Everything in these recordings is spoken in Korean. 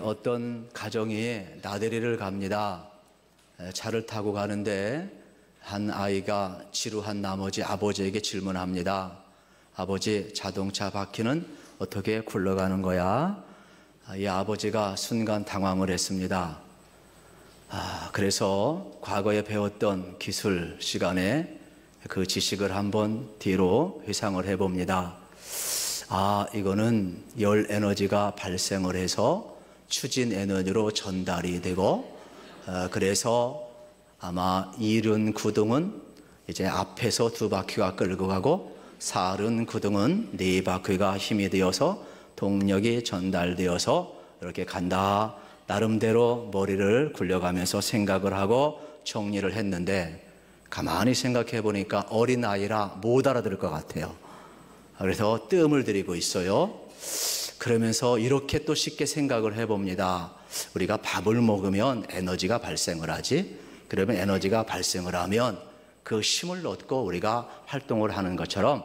어떤 가정이 나들이를 갑니다. 차를 타고 가는데 한 아이가 지루한 나머지 아버지에게 질문합니다. 아버지, 자동차 바퀴는 어떻게 굴러가는 거야? 이 아버지가 순간 당황을 했습니다. 그래서 과거에 배웠던 기술 시간에 그 지식을 한번 뒤로 회상을 해봅니다. 이거는 열 에너지가 발생을 해서 추진 에너지로 전달이 되고, 그래서 아마 이륜 구동은 이제 앞에서 두 바퀴가 끌고 가고, 살은 구동은 네 바퀴가 힘이 되어서 동력이 전달되어서 이렇게 간다. 나름대로 머리를 굴려가면서 생각을 하고 정리를 했는데, 가만히 생각해 보니까 어린아이라 못 알아들을 것 같아요. 그래서 뜸을 들이고 있어요. 그러면서 이렇게 또 쉽게 생각을 해봅니다. 우리가 밥을 먹으면 에너지가 발생을 하지. 그러면 에너지가 발생을 하면 그 힘을 얻고 우리가 활동을 하는 것처럼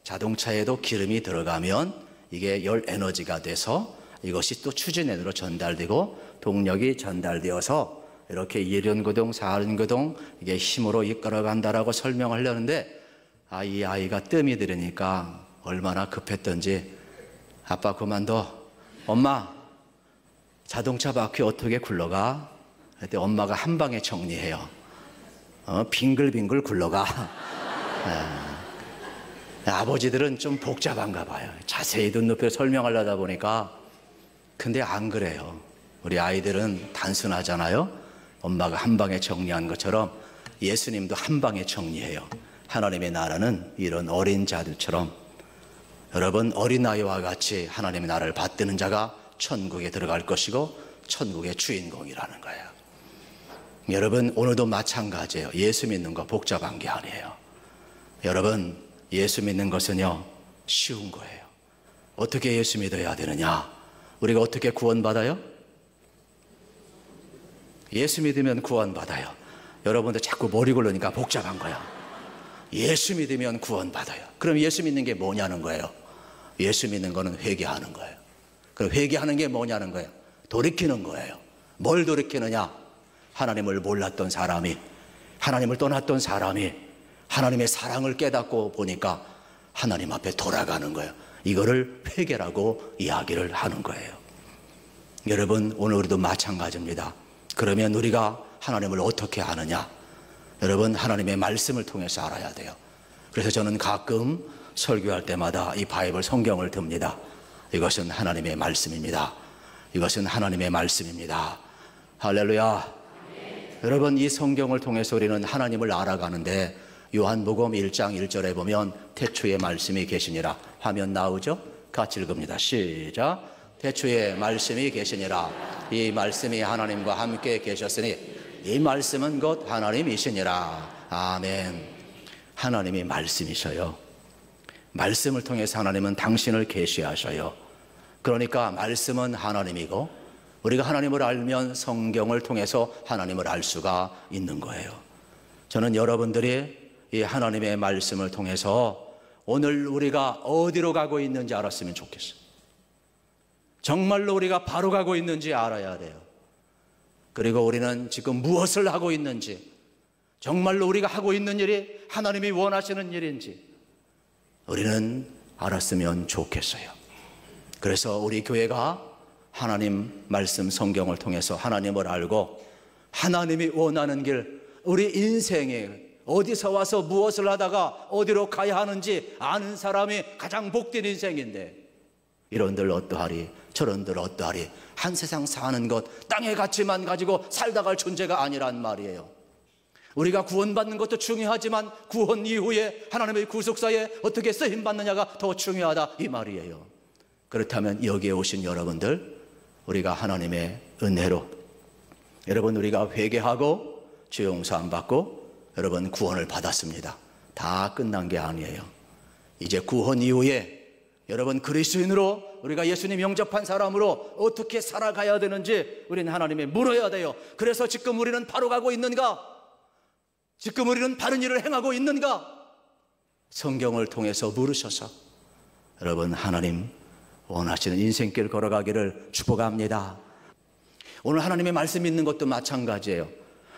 자동차에도 기름이 들어가면 이게 열 에너지가 돼서 이것이 또 추진 에너지로 전달되고 동력이 전달되어서 이렇게 이륜구동, 사륜구동 이게 힘으로 이끌어간다라고 설명하려는데, 이 아이가 뜸이 들으니까 얼마나 급했던지, 아빠 그만둬. 엄마, 자동차 바퀴 어떻게 굴러가? 그때 엄마가 한 방에 정리해요. 빙글빙글 굴러가. 아버지들은 좀 복잡한가 봐요. 자세히 눈높이로 설명하려다 보니까. 근데 안 그래요. 우리 아이들은 단순하잖아요. 엄마가 한 방에 정리한 것처럼 예수님도 한 방에 정리해요. 하나님의 나라는 이런 어린 자들처럼, 여러분, 어린아이와 같이 하나님의 나라를 받드는 자가 천국에 들어갈 것이고 천국의 주인공이라는 거예요. 여러분, 오늘도 마찬가지예요. 예수 믿는 거 복잡한 게 아니에요. 여러분, 예수 믿는 것은요, 쉬운 거예요. 어떻게 예수 믿어야 되느냐? 우리가 어떻게 구원받아요? 예수 믿으면 구원받아요. 여러분들 자꾸 머리 굴르니까 복잡한 거야. 예수 믿으면 구원받아요. 그럼 예수 믿는 게 뭐냐는 거예요. 예수 믿는 거는 회개하는 거예요. 그럼 회개하는 게 뭐냐는 거예요. 돌이키는 거예요. 뭘 돌이키느냐? 하나님을 몰랐던 사람이, 하나님을 떠났던 사람이 하나님의 사랑을 깨닫고 보니까 하나님 앞에 돌아가는 거예요. 이거를 회개라고 이야기를 하는 거예요. 여러분, 오늘 우리도 마찬가지입니다. 그러면 우리가 하나님을 어떻게 아느냐? 여러분, 하나님의 말씀을 통해서 알아야 돼요. 그래서 저는 가끔 설교할 때마다 이 바이블 성경을 듭니다. 이것은 하나님의 말씀입니다. 이것은 하나님의 말씀입니다. 할렐루야. 여러분, 이 성경을 통해서 우리는 하나님을 알아가는데, 요한복음 1장 1절에 보면 태초에 말씀이 계시니라. 화면 나오죠? 같이 읽읍니다. 시작. 태초에 말씀이 계시니라. 이 말씀이 하나님과 함께 계셨으니 이 말씀은 곧 하나님이시니라. 아멘. 하나님이 말씀이셔요. 말씀을 통해서 하나님은 당신을 계시하셔요. 그러니까 말씀은 하나님이고, 우리가 하나님을 알면 성경을 통해서 하나님을 알 수가 있는 거예요. 저는 여러분들이 이 하나님의 말씀을 통해서 오늘 우리가 어디로 가고 있는지 알았으면 좋겠어요. 정말로 우리가 바로 가고 있는지 알아야 돼요. 그리고 우리는 지금 무엇을 하고 있는지, 정말로 우리가 하고 있는 일이 하나님이 원하시는 일인지 우리는 알았으면 좋겠어요. 그래서 우리 교회가 하나님 말씀 성경을 통해서 하나님을 알고 하나님이 원하는 길, 우리 인생에 어디서 와서 무엇을 하다가 어디로 가야 하는지 아는 사람이 가장 복된 인생인데, 이런들 어떠하리 저런들 어떠하리, 한 세상 사는 것, 땅의 가치만 가지고 살다 갈 존재가 아니란 말이에요. 우리가 구원받는 것도 중요하지만 구원 이후에 하나님의 구속사에 어떻게 쓰임받느냐가 더 중요하다, 이 말이에요. 그렇다면 여기에 오신 여러분들, 우리가 하나님의 은혜로, 여러분, 우리가 회개하고 죄 용서 받고 여러분 구원을 받았습니다. 다 끝난 게 아니에요. 이제 구원 이후에 여러분 그리스도인으로, 우리가 예수님 영접한 사람으로 어떻게 살아가야 되는지 우리는 하나님에 물어야 돼요. 그래서 지금 우리는 바로 가고 있는가? 지금 우리는 바른 일을 행하고 있는가? 성경을 통해서 물으셔서 여러분 하나님 원하시는 인생길 걸어가기를 축복합니다. 오늘 하나님의 말씀 있는 것도 마찬가지예요.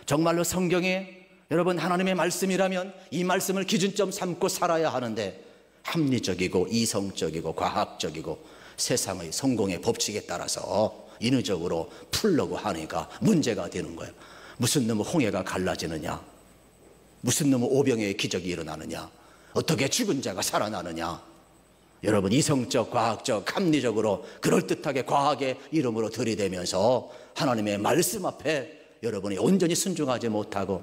정말로 성경에 여러분 하나님의 말씀이라면 이 말씀을 기준점 삼고 살아야 하는데 합리적이고 이성적이고 과학적이고 세상의 성공의 법칙에 따라서 인위적으로 풀려고 하니까 문제가 되는 거예요. 무슨 놈의 홍해가 갈라지느냐, 무슨 놈의 오병이의 기적이 일어나느냐, 어떻게 죽은 자가 살아나느냐. 여러분 이성적 과학적 합리적으로 그럴듯하게 과학의 이름으로 들이대면서 하나님의 말씀 앞에 여러분이 온전히 순종하지 못하고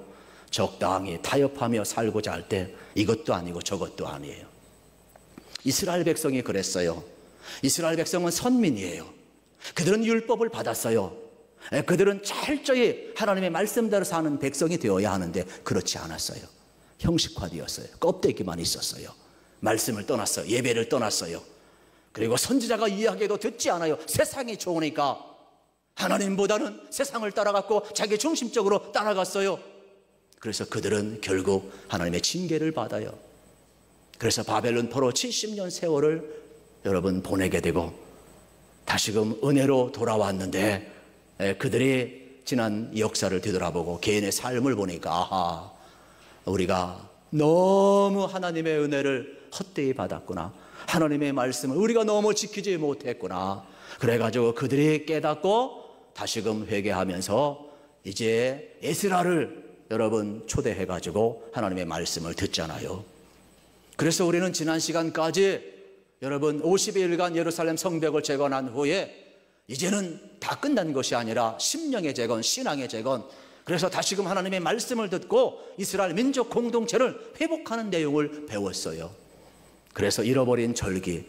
적당히 타협하며 살고자 할 때 이것도 아니고 저것도 아니에요. 이스라엘 백성이 그랬어요. 이스라엘 백성은 선민이에요. 그들은 율법을 받았어요. 그들은 철저히 하나님의 말씀대로 사는 백성이 되어야 하는데 그렇지 않았어요. 형식화되었어요. 껍데기만 있었어요. 말씀을 떠났어요. 예배를 떠났어요. 그리고 선지자가 이야기해도 듣지 않아요. 세상이 좋으니까 하나님보다는 세상을 따라갔고 자기 중심적으로 따라갔어요. 그래서 그들은 결국 하나님의 징계를 받아요. 그래서 바벨론 포로 70년 세월을 여러분 보내게 되고 다시금 은혜로 돌아왔는데 그들이 지난 역사를 뒤돌아보고 개인의 삶을 보니까 아하, 우리가 너무 하나님의 은혜를 헛되이 받았구나. 하나님의 말씀을 우리가 너무 지키지 못했구나. 그래가지고 그들이 깨닫고 다시금 회개하면서 이제 에스라를 여러분 초대해가지고 하나님의 말씀을 듣잖아요. 그래서 우리는 지난 시간까지 여러분 50일간 예루살렘 성벽을 재건한 후에 이제는 다 끝난 것이 아니라 심령의 재건, 신앙의 재건, 그래서 다시금 하나님의 말씀을 듣고 이스라엘 민족 공동체를 회복하는 내용을 배웠어요. 그래서 잃어버린 절기,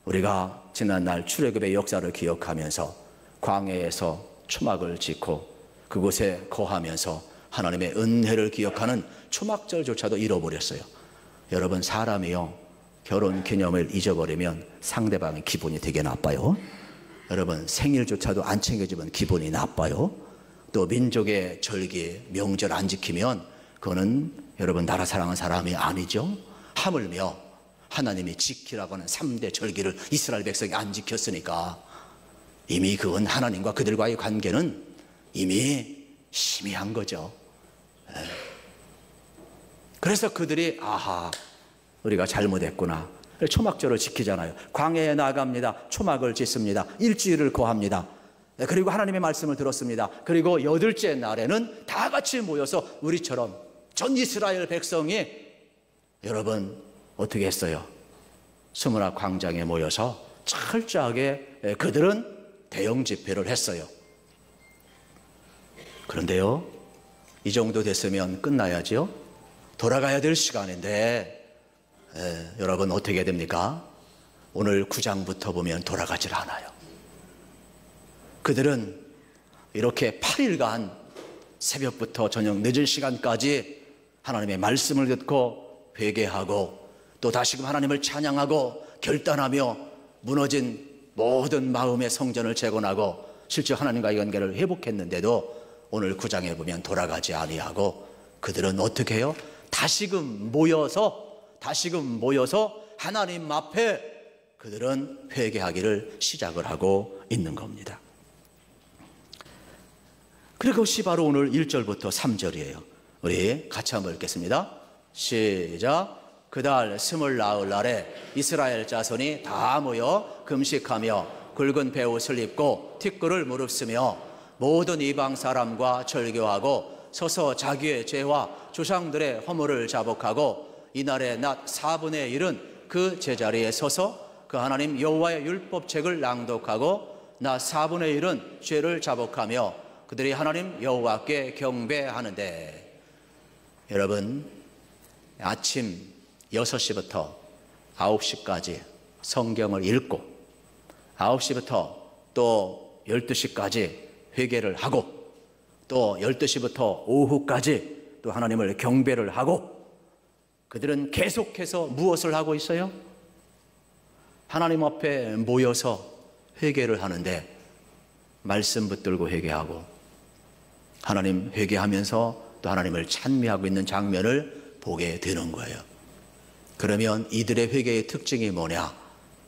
우리가 지난날 출애굽의 역사를 기억하면서 광야에서 초막을 짓고 그곳에 거하면서 하나님의 은혜를 기억하는 초막절조차도 잃어버렸어요. 여러분 사람이요 결혼 기념을 잊어버리면 상대방의 기분이 되게 나빠요. 여러분 생일조차도 안 챙겨주면 기분이 나빠요. 또 민족의 절기, 명절 안 지키면 그거는 여러분 나라 사랑하는 사람이 아니죠. 하물며 하나님이 지키라고 하는 3대 절기를 이스라엘 백성이 안 지켰으니까 이미 그건 하나님과 그들과의 관계는 이미 희미한 거죠. 그래서 그들이 아하, 우리가 잘못했구나. 초막절을 지키잖아요. 광야에 나갑니다. 초막을 짓습니다. 일주일을 거합니다. 그리고 하나님의 말씀을 들었습니다. 그리고 8째 날에는 다 같이 모여서 우리처럼 전 이스라엘 백성이 여러분 어떻게 했어요? 스무나 광장에 모여서 철저하게 그들은 대형 집회를 했어요. 그런데요, 이 정도 됐으면 끝나야죠. 돌아가야 될 시간인데 여러분 어떻게 됩니까? 오늘 9장부터 보면 돌아가질 않아요. 그들은 이렇게 8일간 새벽부터 저녁 늦은 시간까지 하나님의 말씀을 듣고 회개하고 또 다시금 하나님을 찬양하고 결단하며 무너진 모든 마음의 성전을 재건하고 실제 하나님과의 관계를 회복했는데도 오늘 9장에 보면 돌아가지 아니하고 그들은 어떻게 해요? 다시금 모여서 하나님 앞에 그들은 회개하기를 시작을 하고 있는 겁니다. 그것이 바로 오늘 1절부터 3절이에요. 우리 같이 한번 읽겠습니다. 시작. 그달 29날에 이스라엘 자손이 다 모여 금식하며 굵은 베옷을 입고 티끌을 무릅쓰며 모든 이방 사람과 절교하고 서서 자기의 죄와 조상들의 허물을 자복하고 이날의 낮 4분의 1은 그 제자리에 서서 그 하나님 여호와의 율법책을 낭독하고 낮 4분의 1은 죄를 자복하며 그들이 하나님 여호와께 경배하는데, 여러분 아침 6시부터 9시까지 성경을 읽고 9시부터 또 12시까지 회개를 하고 또 12시부터 오후까지 또 하나님을 경배를 하고 그들은 계속해서 무엇을 하고 있어요? 하나님 앞에 모여서 회개를 하는데 말씀 붙들고 회개하고 하나님 회개하면서 또 하나님을 찬미하고 있는 장면을 보게 되는 거예요. 그러면 이들의 회개의 특징이 뭐냐?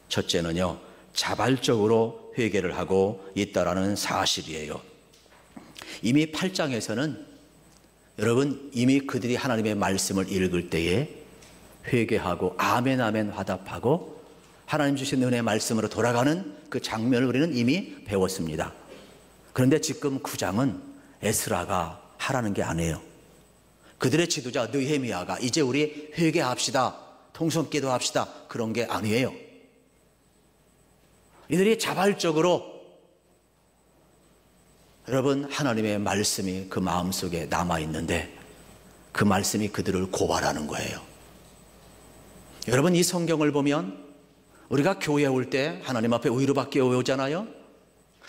첫째는요, 자발적으로 회개를 하고 있다라는 사실이에요. 이미 8장에서는 여러분 이미 그들이 하나님의 말씀을 읽을 때에 회개하고 아멘 아멘 화답하고 하나님 주신 은혜의 말씀으로 돌아가는 그 장면을 우리는 이미 배웠습니다. 그런데 지금 9장은 에스라가 하라는 게 아니에요. 그들의 지도자 느헤미야가 이제 우리 회개합시다, 통성기도 합시다, 그런 게 아니에요. 이들이 자발적으로 여러분 하나님의 말씀이 그 마음속에 남아있는데 그 말씀이 그들을 고발하는 거예요. 여러분 이 성경을 보면 우리가 교회에 올 때 하나님 앞에 위로받기 오잖아요.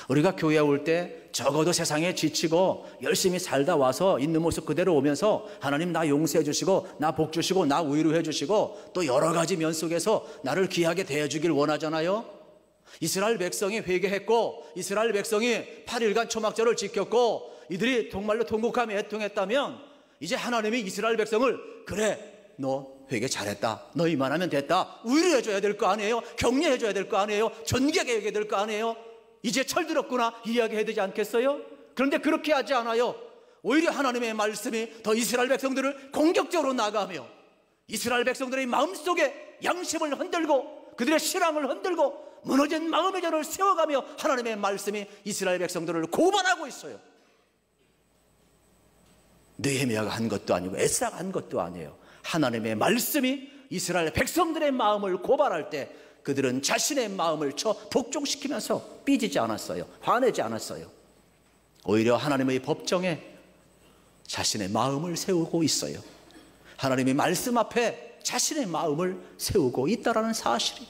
우리가 교회에 올 때 적어도 세상에 지치고 열심히 살다 와서 있는 모습 그대로 오면서 하나님 나 용서해 주시고 나 복 주시고 나 위로해 주시고 또 여러 가지 면 속에서 나를 귀하게 대해 주길 원하잖아요. 이스라엘 백성이 회개했고 이스라엘 백성이 8일간 초막절을 지켰고 이들이 정말로 통곡하며 애통했다면 이제 하나님이 이스라엘 백성을 그래 너 회개 잘했다, 너 이만하면 됐다, 위로해 줘야 될 거 아니에요? 격려해 줘야 될 거 아니에요? 존경해 줘야 될 거 아니에요? 이제 철들었구나 이야기해야 되지 않겠어요? 그런데 그렇게 하지 않아요. 오히려 하나님의 말씀이 더 이스라엘 백성들을 공격적으로 나가며 이스라엘 백성들의 마음속에 양심을 흔들고 그들의 신앙을 흔들고 무너진 마음의 전을 세워가며 하나님의 말씀이 이스라엘 백성들을 고발하고 있어요. 느헤미야가 한 것도 아니고 에스라가 한 것도 아니에요. 하나님의 말씀이 이스라엘 백성들의 마음을 고발할 때 그들은 자신의 마음을 복종시키면서 삐지지 않았어요. 화내지 않았어요. 오히려 하나님의 법정에 자신의 마음을 세우고 있어요. 하나님의 말씀 앞에 자신의 마음을 세우고 있다는 사실이.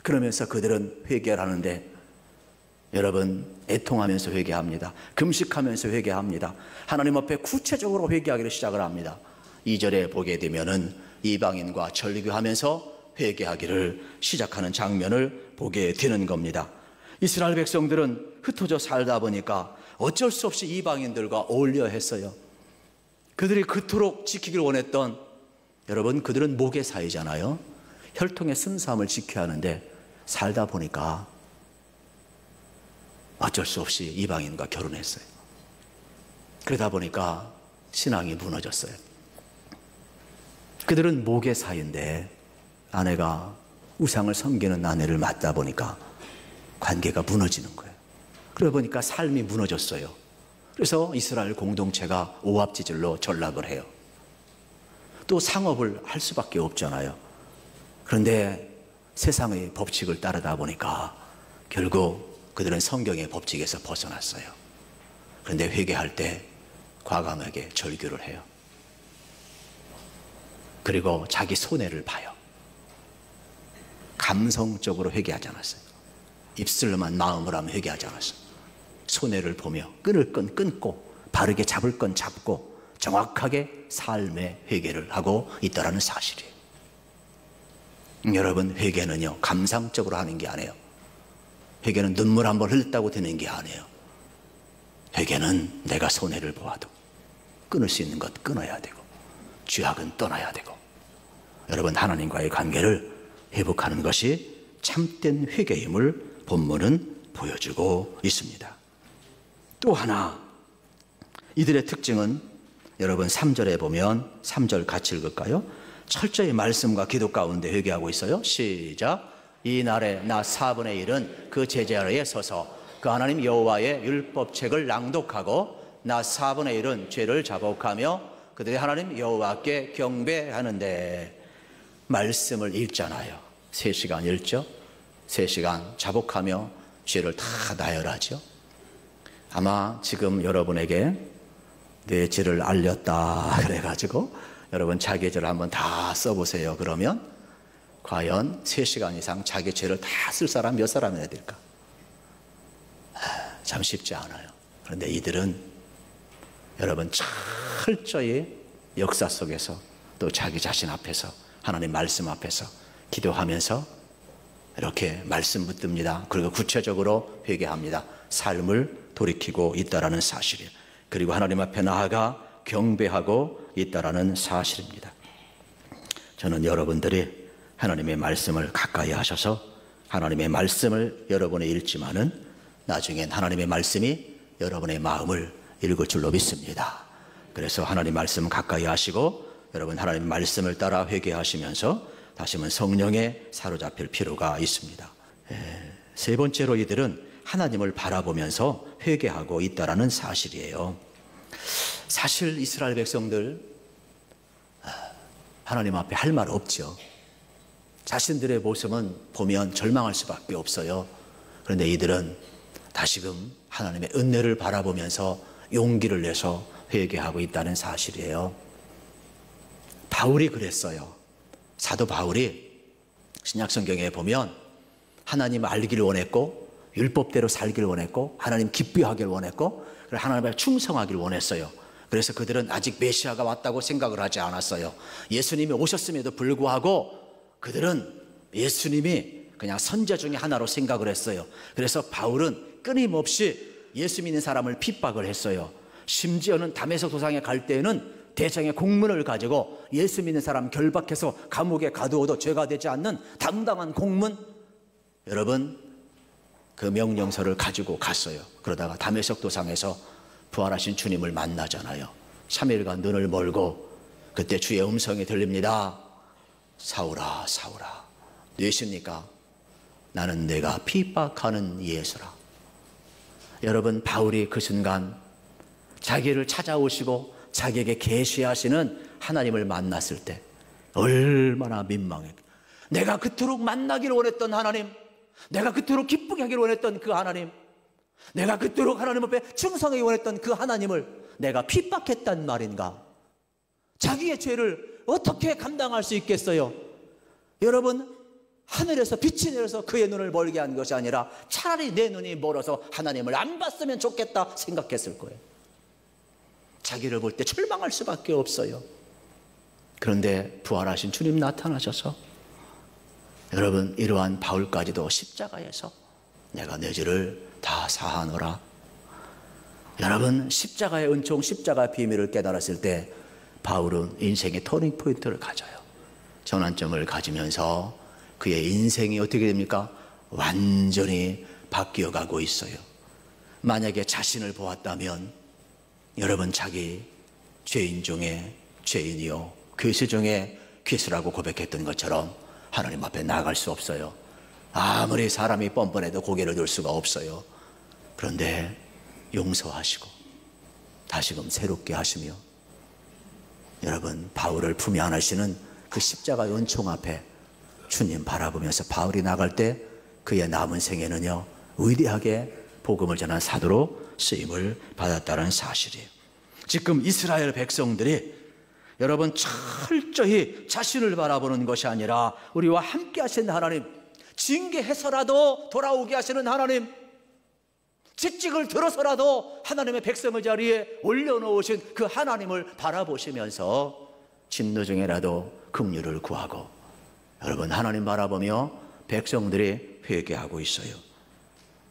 그러면서 그들은 회개를 하는데 여러분 애통하면서 회개합니다. 금식하면서 회개합니다. 하나님 앞에 구체적으로 회개하기를 시작을 합니다. 2절에 보게 되면은 이방인과 절규하면서 회개하기를 시작하는 장면을 보게 되는 겁니다. 이스라엘 백성들은 흩어져 살다 보니까 어쩔 수 없이 이방인들과 어울려 했어요. 그들이 그토록 지키길 원했던 여러분 그들은 목의 사이잖아요. 혈통의 순수함을 지켜야 하는데 살다 보니까 어쩔 수 없이 이방인과 결혼했어요. 그러다 보니까 신앙이 무너졌어요. 그들은 목의 사이인데 아내가 우상을 섬기는 아내를 맞다 보니까 관계가 무너지는 거예요. 그러다 보니까 삶이 무너졌어요. 그래서 이스라엘 공동체가 오합지졸로 전락을 해요. 또 상업을 할 수밖에 없잖아요. 그런데 세상의 법칙을 따르다 보니까 결국 그들은 성경의 법칙에서 벗어났어요. 그런데 회개할 때 과감하게 절규를 해요. 그리고 자기 손해를 봐요. 감성적으로 회개하지 않았어요. 입술로만 마음을 하면 회개하지 않았어요. 손해를 보며 끊을 건 끊고 바르게 잡을 건 잡고 정확하게 삶의 회개를 하고 있다는 사실이에요. 여러분 회개는요 감상적으로 하는 게 아니에요. 회개는 눈물 한 번 흘렸다고 되는 게 아니에요. 회개는 내가 손해를 보아도 끊을 수 있는 것 끊어야 되고 죄악은 떠나야 되고 여러분 하나님과의 관계를 회복하는 것이 참된 회개임을 본문은 보여주고 있습니다. 또 하나 이들의 특징은 여러분 3절에 보면 3절 같이 읽을까요? 철저히 말씀과 기도 가운데 회개하고 있어요. 시작. 이 날에 나 4분의 1은 그 제자리에 서서 그 하나님 여호와의 율법책을 낭독하고 나 4분의 1은 죄를 자복하며 그들이 하나님 여호와께 경배하는데 말씀을 읽잖아요. 3시간 읽죠. 3시간 자복하며 죄를 다 나열하죠. 아마 지금 여러분에게 내 죄를 알렸다 그래가지고 여러분 자기 죄를 한번 다 써보세요. 그러면 과연 3시간 이상 자기 죄를 다 쓸 사람 몇 사람이나 될까? 참 쉽지 않아요. 그런데 이들은 여러분 철저히 역사 속에서 또 자기 자신 앞에서 하나님 말씀 앞에서 기도하면서 이렇게 말씀 붙듭니다. 그리고 구체적으로 회개합니다. 삶을 돌이키고 있다는 사실이에요. 그리고 하나님 앞에 나아가 경배하고 있다는 사실입니다. 저는 여러분들이 하나님의 말씀을 가까이 하셔서 하나님의 말씀을 여러분이 읽지만은 나중엔 하나님의 말씀이 여러분의 마음을 읽을 줄로 믿습니다. 그래서 하나님 말씀 가까이 하시고 여러분 하나님 말씀을 따라 회개하시면서 다시 한번 성령에 사로잡힐 필요가 있습니다. 세 번째로 이들은 하나님을 바라보면서 회개하고 있다는 사실이에요. 사실 이스라엘 백성들 하나님 앞에 할 말 없죠. 자신들의 모습은 보면 절망할 수밖에 없어요. 그런데 이들은 다시금 하나님의 은혜를 바라보면서 용기를 내서 회개하고 있다는 사실이에요. 바울이 그랬어요. 사도 바울이 신약성경에 보면 하나님 알기를 원했고 율법대로 살기를 원했고 하나님 기뻐하기를 원했고 하나님 앞에 충성하기를 원했어요. 그래서 그들은 아직 메시아가 왔다고 생각을 하지 않았어요. 예수님이 오셨음에도 불구하고 그들은 예수님이 그냥 선자 중에 하나로 생각을 했어요. 그래서 바울은 끊임없이 예수 믿는 사람을 핍박을 했어요. 심지어는 다메섹 도상에 갈 때에는 대장의 공문을 가지고 예수 믿는 사람 결박해서 감옥에 가두어도 죄가 되지 않는 당당한 공문, 여러분 그 명령서를 가지고 갔어요. 그러다가 다메섹 도상에서 부활하신 주님을 만나잖아요. 3일간 눈을 멀고 그때 주의 음성이 들립니다. 사울아 사울아 누구십니까? 나는 내가 핍박하는 예수라. 여러분 바울이 그 순간 자기를 찾아오시고 자기에게 계시하시는 하나님을 만났을 때 얼마나 민망해. 내가 그토록 만나기를 원했던 하나님, 내가 그토록 기쁘게 하기를 원했던 그 하나님, 내가 그토록 하나님 앞에 충성하기 원했던 그 하나님을 내가 핍박했단 말인가. 자기의 죄를 어떻게 감당할 수 있겠어요? 여러분 하늘에서 빛이 내려서 그의 눈을 멀게 한 것이 아니라 차라리 내 눈이 멀어서 하나님을 안 봤으면 좋겠다 생각했을 거예요. 자기를 볼 때 절망할 수밖에 없어요. 그런데 부활하신 주님 나타나셔서 여러분 이러한 바울까지도 십자가에서 내가 내 죄를 다 사하노라. 여러분 십자가의 은총, 십자가의 비밀을 깨달았을 때 바울은 인생의 터닝 포인트를 가져요. 전환점을 가지면서 그의 인생이 어떻게 됩니까? 완전히 바뀌어가고 있어요. 만약에 자신을 보았다면 여러분 자기 죄인 중에 죄인이요 괴수 중에 괴수라고 고백했던 것처럼 하나님 앞에 나아갈 수 없어요. 아무리 사람이 뻔뻔해도 고개를 들 수가 없어요. 그런데 용서하시고 다시금 새롭게 하시며 여러분 바울을 품에 안으시는 그 십자가의 은총 앞에 주님 바라보면서 바울이 나갈 때 그의 남은 생애는요 위대하게 복음을 전한 사도로 쓰임을 받았다는 사실이에요. 지금 이스라엘 백성들이 여러분 철저히 자신을 바라보는 것이 아니라 우리와 함께 하시는 하나님, 징계해서라도 돌아오게 하시는 하나님, 직직을 들어서라도 하나님의 백성의 자리에 올려놓으신 그 하나님을 바라보시면서 진노 중에라도 긍휼을 구하고 여러분 하나님 바라보며 백성들이 회개하고 있어요.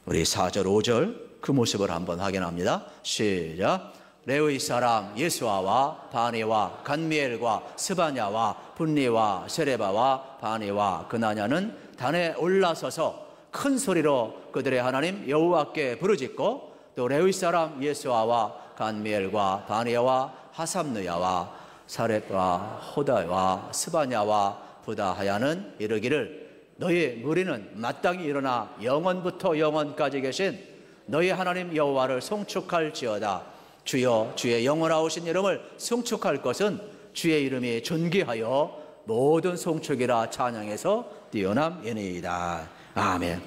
우리 4절 5절 그 모습을 한번 확인합니다. 시작. 레위 사람 예수아와 바니와 간미엘과 스바냐와 분리와 세레바와 바니와 그나냐는 단에 올라서서 큰 소리로 그들의 하나님 여호와께 부르짖고 또 레위 사람 예수아와 간미엘과 바니와 하삼느야와 사렙과 호다와 스바냐와 부다하야는 이르기를 너희 무리는 마땅히 일어나 영원부터 영원까지 계신 너희 하나님 여호와를 송축할지어다. 주여 주의 영원하오신 이름을 송축할 것은 주의 이름이 존귀하여 모든 송축이라 찬양해서 뛰어남이니이다. 아멘.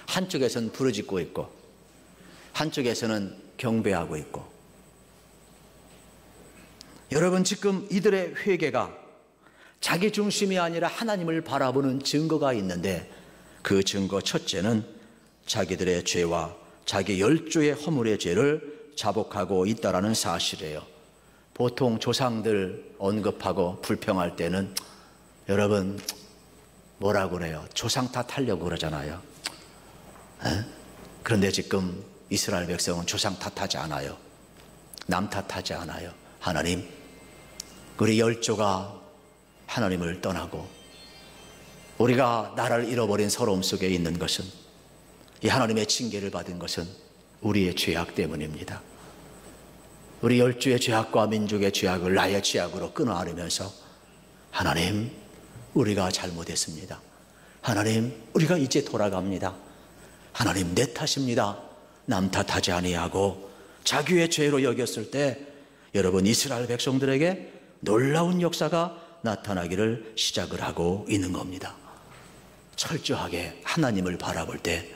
한쪽에서는 부르짖고 있고 한쪽에서는 경배하고 있고 여러분 지금 이들의 회개가 자기 중심이 아니라 하나님을 바라보는 증거가 있는데 그 증거 첫째는 자기들의 죄와 자기 열조의 허물의 죄를 자복하고 있다는 사실이에요. 보통 조상들 언급하고 불평할 때는 여러분 뭐라고 그래요? 조상 탓하려고 그러잖아요. 그런데 지금 이스라엘 백성은 조상 탓하지 않아요. 남 탓하지 않아요. 하나님, 우리 열조가 하나님을 떠나고 우리가 나라를 잃어버린 서러움 속에 있는 것은 이 하나님의 징계를 받은 것은 우리의 죄악 때문입니다. 우리 열주의 죄악과 민족의 죄악을 나의 죄악으로 끊어 안으면서 하나님, 우리가 잘못했습니다. 하나님, 우리가 이제 돌아갑니다. 하나님, 내 탓입니다. 남 탓하지 아니하고 자기의 죄로 여겼을 때 여러분, 이스라엘 백성들에게 놀라운 역사가 나타나기를 시작을 하고 있는 겁니다. 철저하게 하나님을 바라볼 때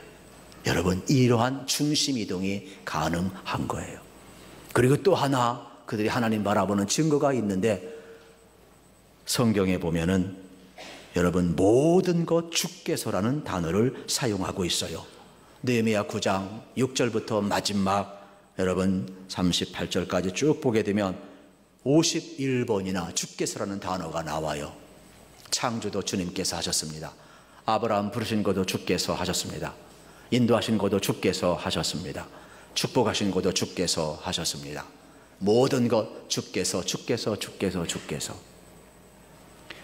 여러분, 이러한 중심 이동이 가능한 거예요. 그리고 또 하나 그들이 하나님 바라보는 증거가 있는데, 성경에 보면은 여러분, 모든 것 주께서라는 단어를 사용하고 있어요. 느헤미야 9장 6절부터 마지막 여러분 38절까지 쭉 보게 되면 51번이나 주께서라는 단어가 나와요. 창조도 주님께서 하셨습니다. 아브라함 부르신 것도 주께서 하셨습니다. 인도하신 것도 주께서 하셨습니다. 축복하신 것도 주께서 하셨습니다. 모든 것 주께서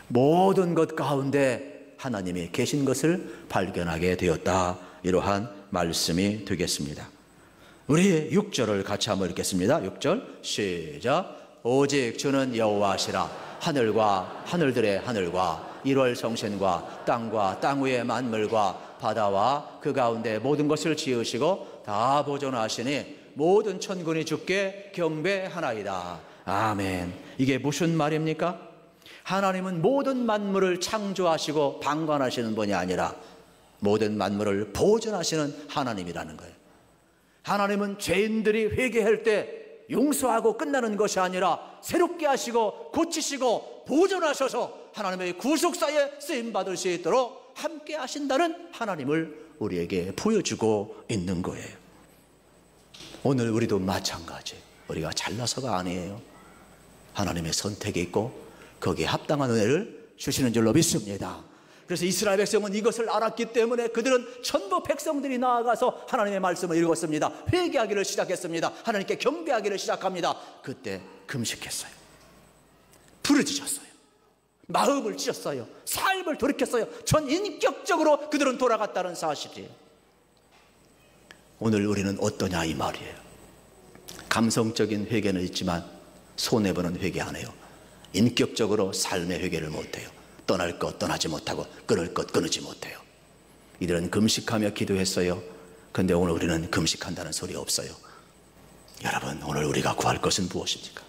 모든 것 가운데 하나님이 계신 것을 발견하게 되었다. 이러한 말씀이 되겠습니다. 우리 6절을 같이 한번 읽겠습니다. 6절 시작. 오직 주는 여호와시라. 하늘과 하늘들의 하늘과 일월 성신과 땅 위의 만물과 바다와 그 가운데 모든 것을 지으시고 다 보존하시니 모든 천군이 주께 경배하나이다. 아멘. 이게 무슨 말입니까? 하나님은 모든 만물을 창조하시고 방관하시는 분이 아니라 모든 만물을 보존하시는 하나님이라는 거예요. 하나님은 죄인들이 회개할 때 용서하고 끝나는 것이 아니라 새롭게 하시고 고치시고 보존하셔서 하나님의 구속사에 쓰임받을 수 있도록 함께 하신다는 하나님을 우리에게 보여주고 있는 거예요. 오늘 우리도 마찬가지. 우리가 잘나서가 아니에요. 하나님의 선택이 있고 거기에 합당한 은혜를 주시는 줄로 믿습니다. 그래서 이스라엘 백성은 이것을 알았기 때문에 그들은 전부 백성들이 나아가서 하나님의 말씀을 읽었습니다. 회개하기를 시작했습니다. 하나님께 경배하기를 시작합니다. 그때 금식했어요. 부르짖었어요. 마음을 찢었어요. 삶을 돌이켰어요. 전인격적으로 그들은 돌아갔다는 사실이에요. 오늘 우리는 어떠냐 이 말이에요. 감성적인 회개는 있지만 손해보는 회개 안 해요. 인격적으로 삶의 회개를 못해요. 떠날 것 떠나지 못하고 끊을 것 끊지 못해요. 이들은 금식하며 기도했어요. 근데 오늘 우리는 금식한다는 소리 없어요. 여러분, 오늘 우리가 구할 것은 무엇입니까?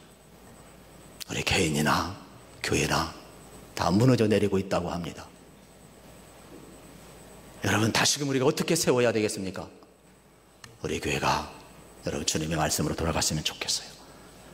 우리 개인이나 교회나 다 무너져 내리고 있다고 합니다. 여러분, 다시금 우리가 어떻게 세워야 되겠습니까? 우리 교회가 여러분 주님의 말씀으로 돌아갔으면 좋겠어요.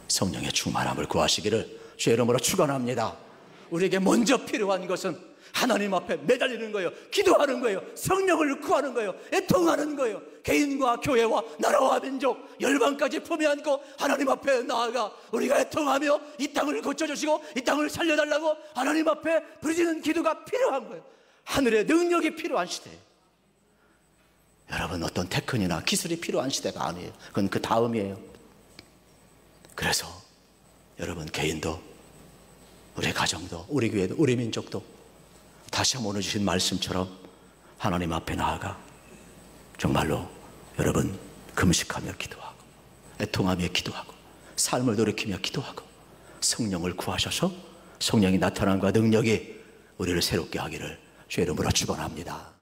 성령의 충만함을 구하시기를 주의 이름으로 축원합니다. 우리에게 먼저 필요한 것은 하나님 앞에 매달리는 거예요. 기도하는 거예요. 성령을 구하는 거예요. 애통하는 거예요. 개인과 교회와 나라와 민족, 열방까지 품에 안고 하나님 앞에 나아가 우리가 애통하며 이 땅을 고쳐주시고 이 땅을 살려달라고 하나님 앞에 부르짖는 기도가 필요한 거예요. 하늘의 능력이 필요한 시대예요. 여러분, 어떤 테크닉이나 기술이 필요한 시대가 아니에요. 그건 그 다음이에요. 그래서 여러분, 개인도 우리 가정도 우리 교회도 우리 민족도 다시 한번 오늘 주신 말씀처럼 하나님 앞에 나아가 정말로 여러분 금식하며 기도하고 애통하며 기도하고 삶을 돌이키며 기도하고 성령을 구하셔서 성령이 나타남과 능력이 우리를 새롭게 하기를 주의 이름으로 축원합니다.